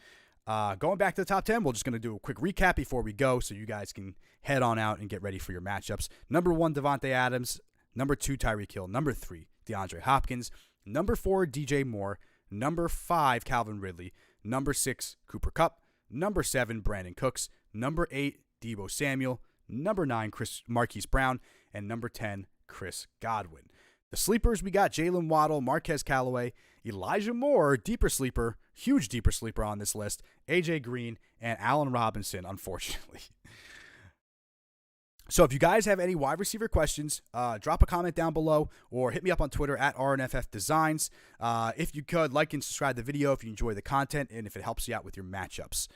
Speaker 3: Going back to the top 10, we're just going to do a quick recap before we go so you guys can head on out and get ready for your matchups. Number 1, Devontae Adams. Number 2, Tyreek Hill. Number 3, DeAndre Hopkins. Number 4, DJ Moore. Number 5, Calvin Ridley. Number 6, Cooper Kupp. Number 7, Brandon Cooks. Number 8, Deebo Samuel. Number 9, Marquise Brown. And number 10, Chris Godwin. The sleepers, we got Jalen Waddle, Marquez Callaway, Elijah Moore, deeper sleeper, huge deeper sleeper on this list, AJ Green, and Allen Robinson, unfortunately. So if you guys have any wide receiver questions, drop a comment down below or hit me up on Twitter at RNFF Designs. If you could, like and subscribe to the video if you enjoy the content and if it helps you out with your matchups.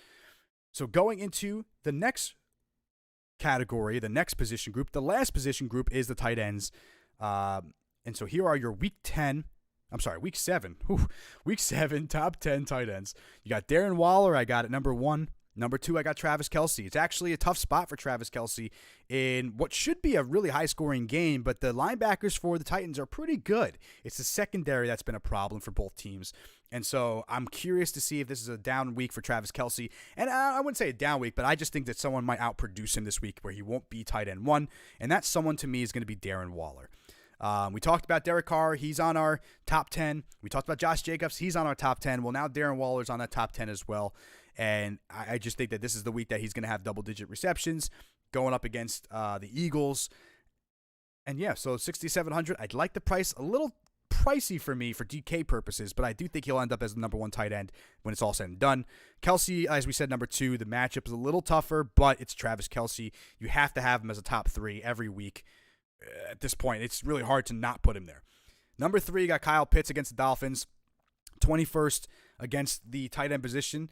Speaker 3: So going into the next category, the next position group, the last position group is the tight ends. And so here are your week 7. Week 7, top 10 tight ends. You got Darren Waller, I got at number 1. Number 2, I got Travis Kelce. It's actually a tough spot for Travis Kelce in what should be a really high-scoring game, but the linebackers for the Titans are pretty good. It's the secondary that's been a problem for both teams. And so I'm curious to see if this is a down week for Travis Kelce. And I wouldn't say a down week, but I just think that someone might outproduce him this week where he won't be tight end 1. And that someone to me is going to be Darren Waller. We talked about Derek Carr. He's on our top 10. We talked about Josh Jacobs. He's on our top 10. Well, now Darren Waller's on that top 10 as well. And I just think that this is the week that he's going to have double-digit receptions going up against the Eagles. And, yeah, so 6,700. I'd like the price a little pricey for me for DK purposes, but I do think he'll end up as the number 1 tight end when it's all said and done. Kelce, as we said, number 2. The matchup is a little tougher, but it's Travis Kelce. You have to have him as a top 3 every week. At this point, it's really hard to not put him there. Number 3, you got Kyle Pitts against the Dolphins. 21st against the tight end position.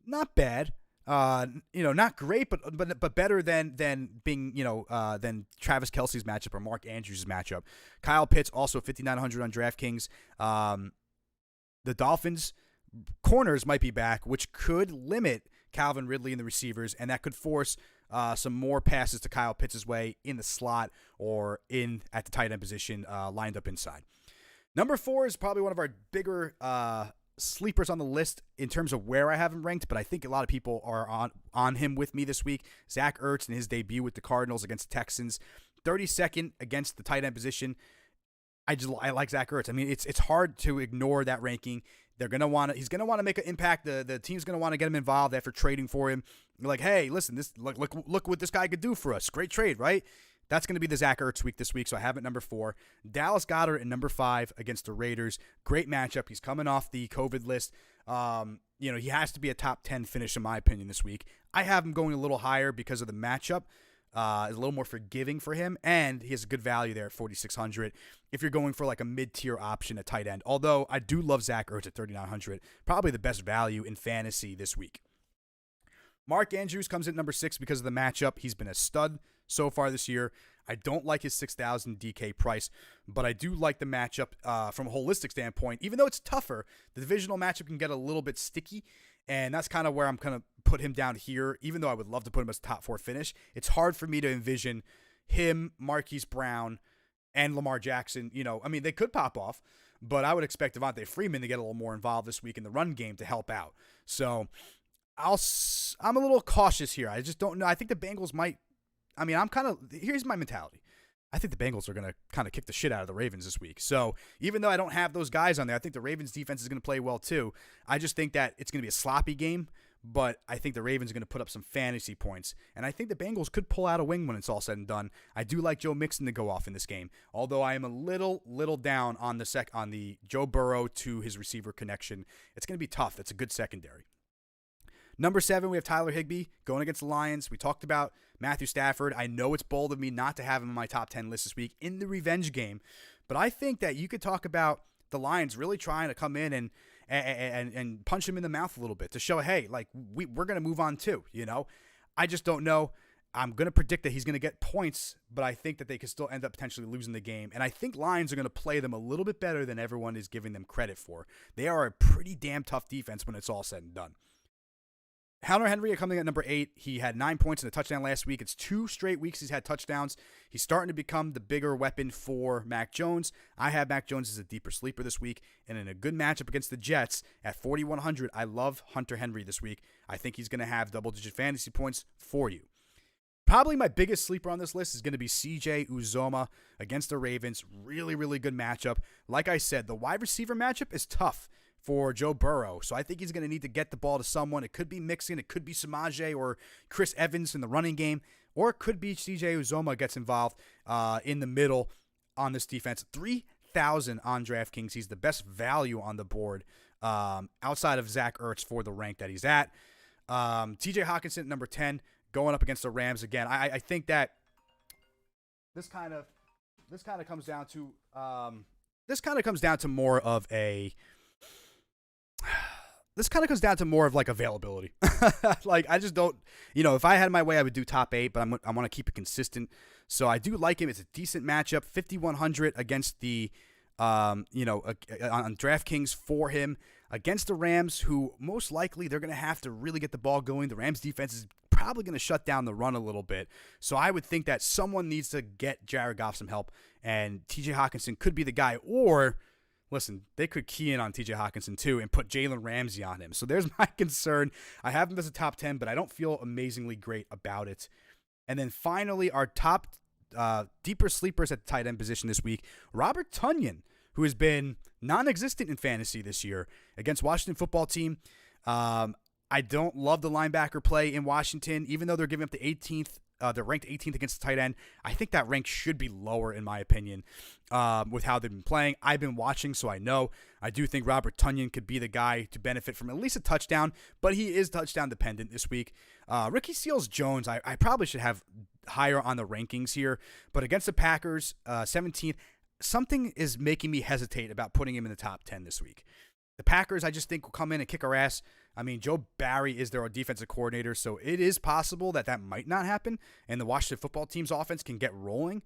Speaker 3: Not bad. Not great, but better than being, than Travis Kelce's matchup or Mark Andrews' matchup. Kyle Pitts also 5,900 on DraftKings. The Dolphins corners might be back, which could limit Calvin Ridley and the receivers, and that could force some more passes to Kyle Pitts' way in the slot or in at the tight end position, lined up inside. Number 4 is probably one of our bigger sleepers on the list in terms of where I have him ranked, but I think a lot of people are on him with me this week. Zach Ertz in his debut with the Cardinals against the Texans, 32nd against the tight end position. I like Zach Ertz. I mean, it's hard to ignore that ranking. He's gonna want to make an impact. The team's gonna want to get him involved after trading for him. You're like, hey, listen, look what this guy could do for us. Great trade, right? That's going to be the Zach Ertz week this week, so I have it number 4. Dallas Goedert at number 5 against the Raiders. Great matchup. He's coming off the COVID list. He has to be a top 10 finish in my opinion this week. I have him going a little higher because of the matchup. Is a little more forgiving for him, and he has a good value there at 4,600 if you're going for like a mid-tier option at tight end. Although I do love Zach Ertz at 3,900, probably the best value in fantasy this week. Mark Andrews comes in number 6 because of the matchup. He's been a stud so far this year. I don't like his 6,000 DK price, but I do like the matchup from a holistic standpoint. Even though it's tougher, the divisional matchup can get a little bit sticky, and that's kind of where I'm going to put him down here. Even though I would love to put him as a top 4 finish, it's hard for me to envision him, Marquise Brown, and Lamar Jackson. They could pop off, but I would expect Devontae Freeman to get a little more involved this week in the run game to help out. So I'm a little cautious here. I just don't know. I think the Bengals might. Here's my mentality. I think the Bengals are going to kind of kick the shit out of the Ravens this week. So even though I don't have those guys on there, I think the Ravens defense is going to play well too. I just think that it's going to be a sloppy game, but I think the Ravens are going to put up some fantasy points. And I think the Bengals could pull out a win when it's all said and done. I do like Joe Mixon to go off in this game, although I am a little down on the Joe Burrow to his receiver connection. It's going to be tough. It's a good secondary. Number 7, we have Tyler Higbee going against the Lions. We talked about Matthew Stafford. I know it's bold of me not to have him in my top 10 list this week in the revenge game, but I think that you could talk about the Lions really trying to come in and punch him in the mouth a little bit to show, hey, like we're going to move on too, I just don't know. I'm going to predict that he's going to get points, but I think that they could still end up potentially losing the game. And I think Lions are going to play them a little bit better than everyone is giving them credit for. They are a pretty damn tough defense when it's all said and done. Hunter Henry coming at number 8. He had 9 points and a touchdown last week. It's 2 straight weeks he's had touchdowns. He's starting to become the bigger weapon for Mac Jones. I have Mac Jones as a deeper sleeper this week. And in a good matchup against the Jets at 4,100, I love Hunter Henry this week. I think he's going to have double-digit fantasy points for you. Probably my biggest sleeper on this list is going to be CJ Uzomah against the Ravens. Really, really good matchup. Like I said, the wide receiver matchup is tough for Joe Burrow. So I think he's going to need to get the ball to someone. It could be Mixon. It could be Samaje or Chris Evans in the running game. Or it could be CJ Uzomah gets involved in the middle on this defense. 3,000 on DraftKings. He's the best value on the board outside of Zach Ertz for the rank that he's at. TJ Hawkinson at number 10 going up against the Rams again. I think that this kind of comes down to more of like availability. Like, I just don't, if I had my way, I would do top 8, but I want to keep it consistent. So I do like him. It's a decent matchup. 5,100 against the, on DraftKings for him against the Rams, who most likely they're going to have to really get the ball going. The Rams defense is probably going to shut down the run a little bit. So I would think that someone needs to get Jared Goff some help, and TJ Hawkinson could be the guy. Or, listen, they could key in on TJ Hawkinson too and put Jalen Ramsey on him. So there's my concern. I have him as a top 10, but I don't feel amazingly great about it. And then finally, our top deeper sleepers at the tight end position this week, Robert Tonyan, who has been non-existent in fantasy this year against Washington football team. I don't love the linebacker play in Washington, even though they're giving up the 18th. They're ranked 18th against the tight end. I think that rank should be lower, in my opinion, with how they've been playing. I've been watching, so I know. I do think Robert Tonyan could be the guy to benefit from at least a touchdown, but he is touchdown dependent this week. Ricky Seals-Jones, I probably should have higher on the rankings here, but against the Packers, 17th, something is making me hesitate about putting him in the top 10 this week. The Packers, I just think, will come in and kick our ass. I mean, Joe Barry is their defensive coordinator, so it is possible that might not happen, and the Washington football team's offense can get rolling.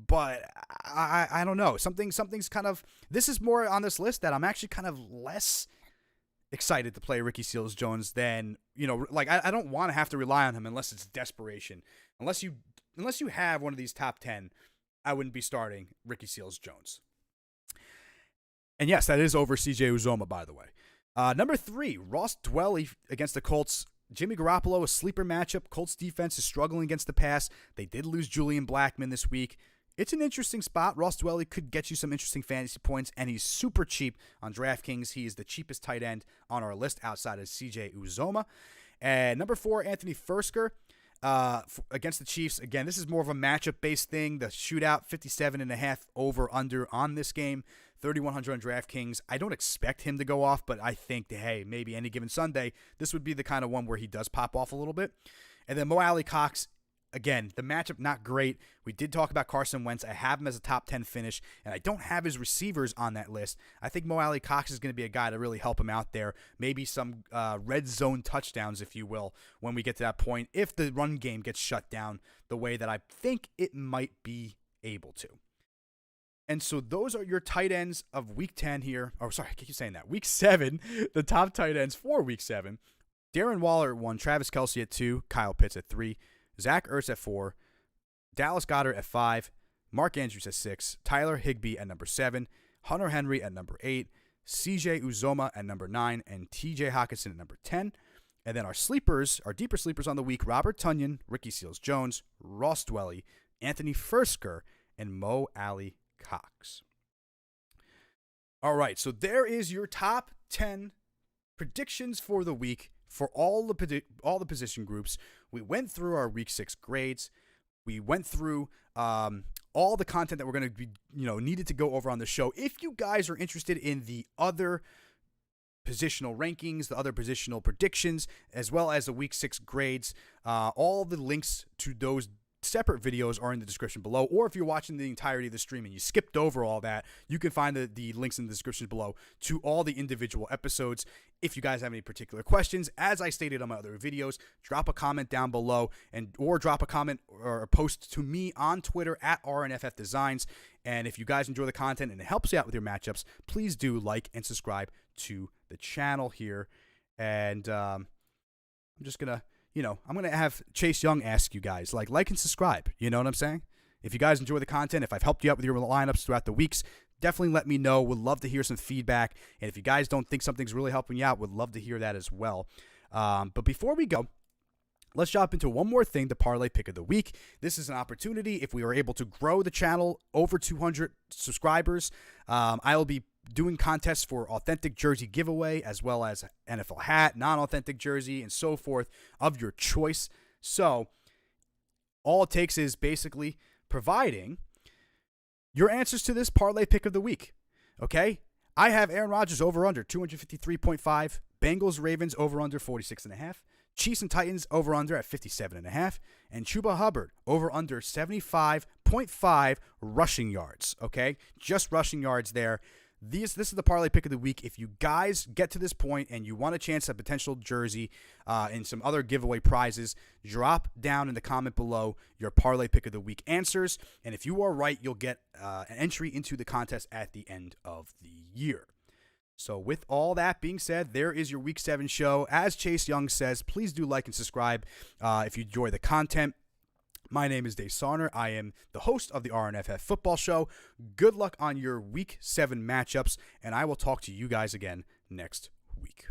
Speaker 3: But I don't know. Something's kind of... This is more on this list that I'm actually kind of less excited to play Ricky Seals-Jones than, I don't want to have to rely on him unless it's desperation. Unless you have one of these top 10, I wouldn't be starting Ricky Seals-Jones. And yes, that is over CJ Uzomah, by the way. Number 3, Ross Dwelly against the Colts. Jimmy Garoppolo, a sleeper matchup. Colts defense is struggling against the pass. They did lose Julian Blackmon this week. It's an interesting spot. Ross Dwelly could get you some interesting fantasy points, and he's super cheap on DraftKings. He is the cheapest tight end on our list outside of CJ Uzomah. And number 4, Anthony Fursker. Against the Chiefs. Again, this is more of a matchup-based thing. The shootout, 57.5 over-under on this game. 3,100 on DraftKings. I don't expect him to go off, but I think that, hey, maybe any given Sunday, this would be the kind of one where he does pop off a little bit. And then Mo Alley Cox, again, the matchup not great. We did talk about Carson Wentz. I have him as a top 10 finish, and I don't have his receivers on that list. I think Mo Alley Cox is going to be a guy to really help him out there. Maybe some red zone touchdowns, if you will, when we get to that point, if the run game gets shut down the way that I think it might be able to. And so those are your tight ends of week 10 here. Oh, sorry, I keep saying that. Week 7, the top tight ends for week 7. Darren Waller at 1, Travis Kelce at 2, Kyle Pitts at 3, Zach Ertz at 4, Dallas Goedert at 5, Mark Andrews at 6, Tyler Higbee at number 7, Hunter Henry at number 8, CJ Uzomah at number 9, and TJ Hawkinson at number 10. And then our sleepers, our deeper sleepers on the week, Robert Tonyan, Ricky Seals-Jones, Ross Dwelly, Anthony Fursker, and Mo Alley Cox. All right, so there is your top 10 predictions for the week for all the position groups. We went through our week 6 grades. We went through all the content that we're going to be, needed to go over on the show. If you guys are interested in the other positional rankings, the other positional predictions, as well as the week 6 grades, all the links to those separate videos are in the description below. Or if you're watching the entirety of the stream and you skipped over all that, you can find the links in the description below to all the individual episodes. If you guys have any particular questions, as I stated on my other videos, drop a comment down below or drop a comment or a post to me on Twitter at RNFF Designs. And if you guys enjoy the content and it helps you out with your matchups, please do like and subscribe to the channel here. And I'm I'm just going to, I'm going to have Chase Young ask you guys, like and subscribe. You know what I'm saying? If you guys enjoy the content, if I've helped you out with your lineups throughout the weeks, definitely let me know. Would love to hear some feedback. And if you guys don't think something's really helping you out, would love to hear that as well. But before we go, let's jump into one more thing, the Parlay Pick of the Week. This is an opportunity. If we are able to grow the channel over 200 subscribers, I will be doing contests for authentic jersey giveaway, as well as NFL hat, non-authentic jersey, and so forth of your choice. So all it takes is basically providing your answers to this Parlay Pick of the Week. Okay? I have Aaron Rodgers over under 253.5, Bengals Ravens over under 46.5, Chiefs and Titans over under at 57.5, and Chuba Hubbard over under 75.5 rushing yards. Okay? Just rushing yards there. This is the Parlay Pick of the Week. If you guys get to this point and you want a chance at potential jersey and some other giveaway prizes, drop down in the comment below your Parlay Pick of the Week answers. And if you are right, you'll get an entry into the contest at the end of the year. So with all that being said, there is your Week 7 show. As Chase Young says, please do like and subscribe if you enjoy the content. My name is Dave Sarner. I am the host of the RNFF Football Show. Good luck on your Week 7 matchups, and I will talk to you guys again next week.